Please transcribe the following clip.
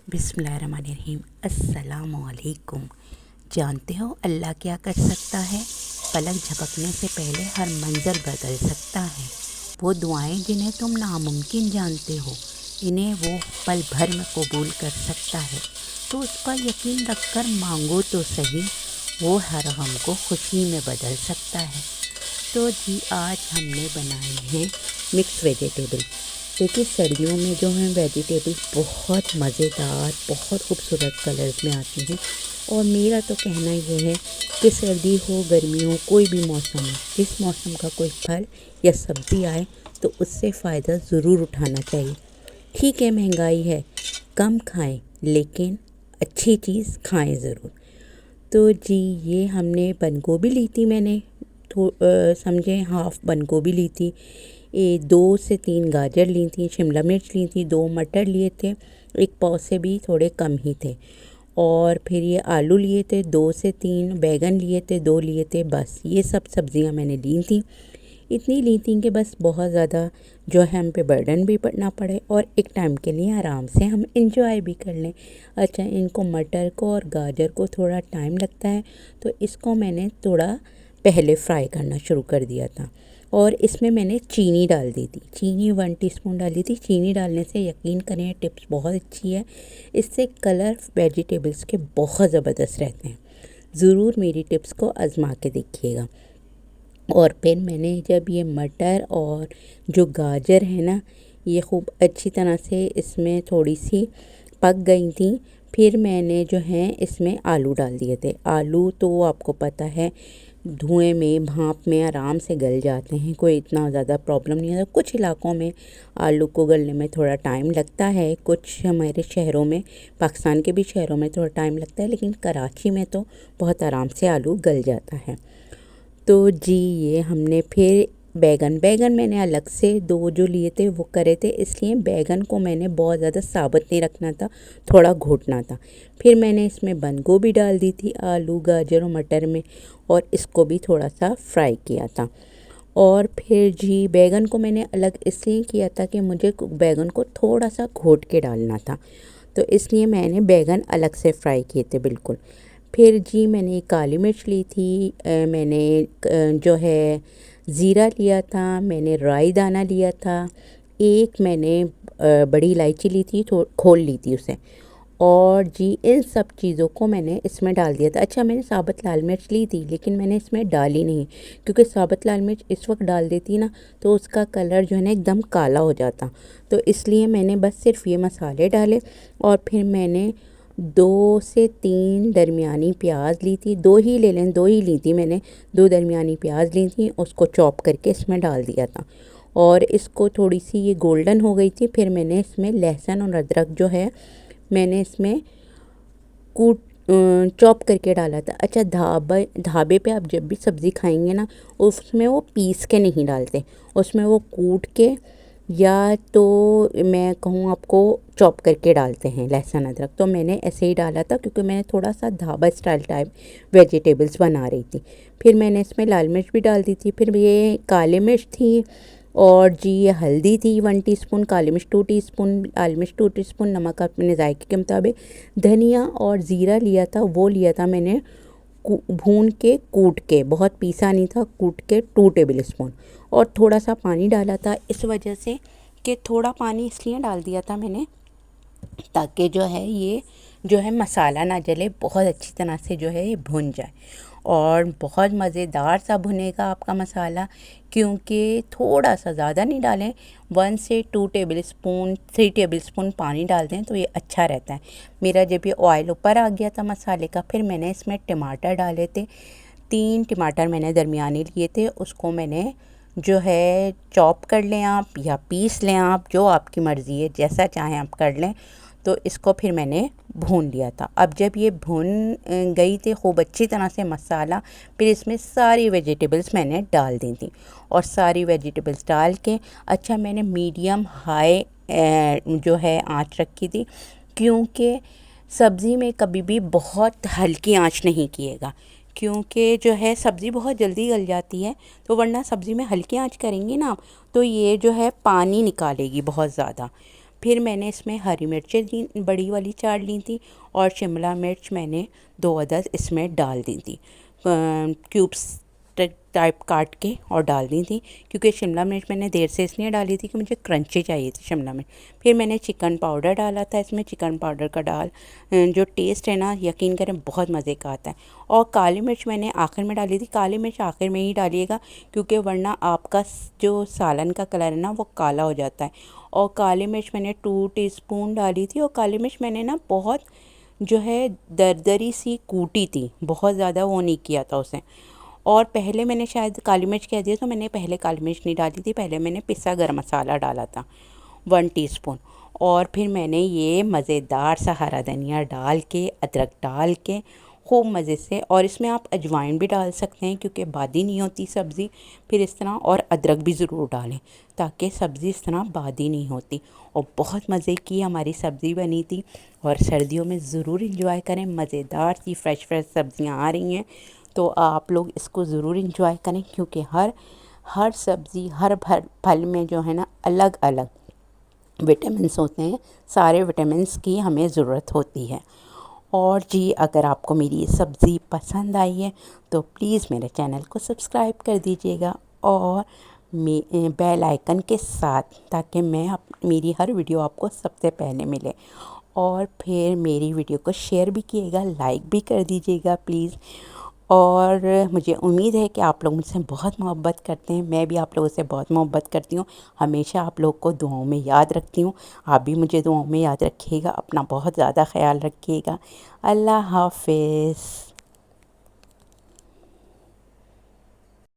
बिस्मिल्लाहिर्रहमानिर्रहीम। अस्सलामुअलैकुम। जानते हो अल्लाह क्या कर सकता है? पलक झपकने से पहले हर मंज़र बदल सकता है। वो दुआएं जिन्हें तुम नामुमकिन जानते हो, इन्हें वो पल भर में कबूल कर सकता है। तो उस पर यकीन रखकर मांगो तो सही, वो हर गम को खुशी में बदल सकता है। तो जी आज हमने बनाए हैं मिक्स वेजिटेबल। देखिए सर्दियों में जो है वेजिटेबल बहुत मज़ेदार, बहुत खूबसूरत कलर्स में आती हैं। और मेरा तो कहना ये है कि सर्दी हो गर्मी हो कोई भी मौसम हो, जिस मौसम का कोई फल या सब्ज़ी आए तो उससे फ़ायदा ज़रूर उठाना चाहिए। ठीक है महंगाई है, कम खाएं लेकिन अच्छी चीज़ खाएं ज़रूर। तो जी ये हमने बंद गोभी ली थी, मैंने समझे हाफ़ बंद गोभी ली थी, 2 से 3 गाजर ली थी, शिमला मिर्च ली थी, 2 मटर लिए थे, एक पाव से भी थोड़े कम ही थे। और फिर ये आलू लिए थे 2 से 3, बैगन लिए थे 2 लिए थे। बस ये सब सब्ज़ियां मैंने ली थी, इतनी ली थी कि बस बहुत ज़्यादा जो है हम पे बर्डन भी ना पड़े और एक टाइम के लिए आराम से हम इंजॉय भी कर लें। अच्छा, इनको मटर को और गाजर को थोड़ा टाइम लगता है, तो इसको मैंने थोड़ा पहले फ्राई करना शुरू कर दिया था। और इसमें मैंने चीनी डाल दी थी, चीनी 1 टीस्पून डाली थी। चीनी डालने से यकीन करें टिप्स बहुत अच्छी है, इससे कलर वेजिटेबल्स के बहुत ज़बरदस्त रहते हैं। ज़रूर मेरी टिप्स को आज़मा के देखिएगा। और फिर मैंने जब ये मटर और जो गाजर है ना, ये खूब अच्छी तरह से इसमें थोड़ी सी पक गई थी, फिर मैंने जो है इसमें आलू डाल दिए थे। आलू तो आपको पता है धुएं में भाप में आराम से गल जाते हैं, कोई इतना ज़्यादा प्रॉब्लम नहीं होता। कुछ इलाकों में आलू को गलने में थोड़ा टाइम लगता है, कुछ हमारे शहरों में, पाकिस्तान के भी शहरों में थोड़ा टाइम लगता है, लेकिन कराची में तो बहुत आराम से आलू गल जाता है। तो जी ये हमने फिर बैगन मैंने अलग से 2 जो लिए थे वो करे थे, इसलिए बैगन को मैंने बहुत ज़्यादा साबुत नहीं रखना था, थोड़ा घोटना था। फिर मैंने इसमें बंद गोभी डाल दी थी आलू गाजर और मटर में, और इसको भी थोड़ा सा फ्राई किया था। और फिर जी बैगन को मैंने अलग इसलिए किया था कि मुझे बैगन को थोड़ा सा घोट के डालना था, तो इसलिए मैंने बैगन अलग से फ्राई किए थे बिल्कुल। फिर जी मैंने काली मिर्च ली थी, मैंने जो है ज़ीरा लिया था, मैंने राई दाना लिया था, एक मैंने बड़ी इलायची ली थी, खोल ली थी उसे। और जी इन सब चीज़ों को मैंने इसमें डाल दिया था। अच्छा, मैंने साबुत लाल मिर्च ली थी लेकिन मैंने इसमें डाली नहीं, क्योंकि साबुत लाल मिर्च इस वक्त डाल देती ना तो उसका कलर जो है ना एकदम काला हो जाता। तो इसलिए मैंने बस सिर्फ ये मसाले डाले। और फिर मैंने 2 से 3 दरमियानी प्याज ली थी, 2 ही ले लें, 2 ही ली थी मैंने। 2 दरमियानी प्याज ली थी, उसको चॉप करके इसमें डाल दिया था। और इसको थोड़ी सी ये गोल्डन हो गई थी, फिर मैंने इसमें लहसुन और अदरक जो है मैंने इसमें कूट चॉप करके डाला था। अच्छा, ढाबे पे आप जब भी सब्ज़ी खाएंगे ना, उसमें वो पीस के नहीं डालते, उसमें वो कूट के या तो मैं कहूँ आपको चॉप करके डालते हैं लहसुन अदरक। तो मैंने ऐसे ही डाला था क्योंकि मैंने थोड़ा सा ढाबा स्टाइल टाइप वेजिटेबल्स बना रही थी। फिर मैंने इसमें लाल मिर्च भी डाल दी थी, फिर ये काली मिर्च थी, और जी ये हल्दी थी 1 टीस्पून, काली मिर्च 2 टीस्पून, लाल मिर्च 2 टीस्पून, नमक अपने जायके के मुताबिक। धनिया और ज़ीरा लिया था, वो लिया था मैंने भून के कूट के, बहुत पीसा नहीं था, कूट के 2 टेबल स्पून। और थोड़ा सा पानी डाला था इस वजह से कि थोड़ा पानी इसलिए डाल दिया था मैंने ताकि जो है ये जो है मसाला ना जले, बहुत अच्छी तरह से जो है ये भुन जाए। और बहुत मज़ेदार सा भुनेगा आपका मसाला, क्योंकि थोड़ा सा ज़्यादा नहीं डालें, 1 से 2 टेबल स्पून 3 टेबल स्पून पानी डाल दें तो ये अच्छा रहता है। मेरा जब ये ऑयल ऊपर आ गया था मसाले का, फिर मैंने इसमें टमाटर डाले थे, 3 टमाटर मैंने दरमियाने लिए थे, उसको मैंने जो है चॉप कर लें आप या पीस लें आप, जो आपकी मर्ज़ी है, जैसा चाहें आप कर लें। तो इसको फिर मैंने भून लिया था। अब जब ये भून गई थी खूब अच्छी तरह से मसाला, फिर इसमें सारी वेजिटेबल्स मैंने डाल दी थी। और सारी वेजिटेबल्स डाल के अच्छा मैंने मीडियम हाई जो है आंच रखी थी, क्योंकि सब्ज़ी में कभी भी बहुत हल्की आंच नहीं किएगा, क्योंकि जो है सब्ज़ी बहुत जल्दी गल जाती है। तो वरना सब्ज़ी में हल्की आंच करेंगी ना आप तो ये जो है पानी निकालेगी बहुत ज़्यादा। फिर मैंने इसमें हरी मिर्चें ली, बड़ी वाली 4 ली थी, और शिमला मिर्च मैंने 2 अदद इसमें डाल दी थी, क्यूब्स टाइप काट के और डाल दी थी, क्योंकि शिमला मिर्च मैंने देर से इसलिए डाली थी कि मुझे क्रंची चाहिए थी शिमला मिर्च। फिर मैंने चिकन पाउडर डाला था इसमें, चिकन पाउडर का जो टेस्ट है ना, यकीन करें बहुत मज़े का आता है। और काली मिर्च मैंने आखिर में डाली थी, काली मिर्च आखिर में ही डालिएगा, क्योंकि वरना आपका जो सालन का कलर है ना वो काला हो जाता है। और काली मिर्च मैंने 2 टीस्पून डाली थी, और काली मिर्च मैंने ना बहुत जो है दरदरी सी कूटी थी, बहुत ज़्यादा वो नहीं किया था उसे। और पहले मैंने शायद काली मिर्च कह दिया, तो मैंने पहले काली मिर्च नहीं डाली थी, पहले मैंने पिसा गरम मसाला डाला था 1 टीस्पून। और फिर मैंने ये मज़ेदार सा हरा धनिया डाल के, अदरक डाल के खूब मज़े से, और इसमें आप अजवाइन भी डाल सकते हैं क्योंकि बादी नहीं होती सब्ज़ी फिर इस तरह, और अदरक भी ज़रूर डालें ताकि सब्ज़ी इस तरह बादी नहीं होती। और बहुत मज़े की हमारी सब्ज़ी बनी थी, और सर्दियों में ज़रूर इंजॉय करें, मज़ेदार सी फ्रेश फ्रेश सब्ज़ियाँ आ रही हैं, तो आप लोग इसको ज़रूर इंजॉय करें, क्योंकि हर सब्ज़ी हर फल में जो है ना अलग अलग विटामिन्स होते हैं, सारे विटामिन्स की हमें ज़रूरत होती है। और जी, अगर आपको मेरी ये सब्ज़ी पसंद आई है तो प्लीज़ मेरे चैनल को सब्सक्राइब कर दीजिएगा, और बेल आइकन के साथ, ताकि मेरी हर वीडियो आपको सबसे पहले मिले। और फिर मेरी वीडियो को शेयर भी कीजिएगा, लाइक भी कर दीजिएगा प्लीज़। और मुझे उम्मीद है कि आप लोग मुझसे बहुत मोहब्बत करते हैं, मैं भी आप लोगों से बहुत मोहब्बत करती हूँ, हमेशा आप लोग को दुआओं में याद रखती हूँ। आप भी मुझे दुआओं में याद रखिएगा, अपना बहुत ज़्यादा ख्याल रखिएगा। अल्लाह हाफ़िज़।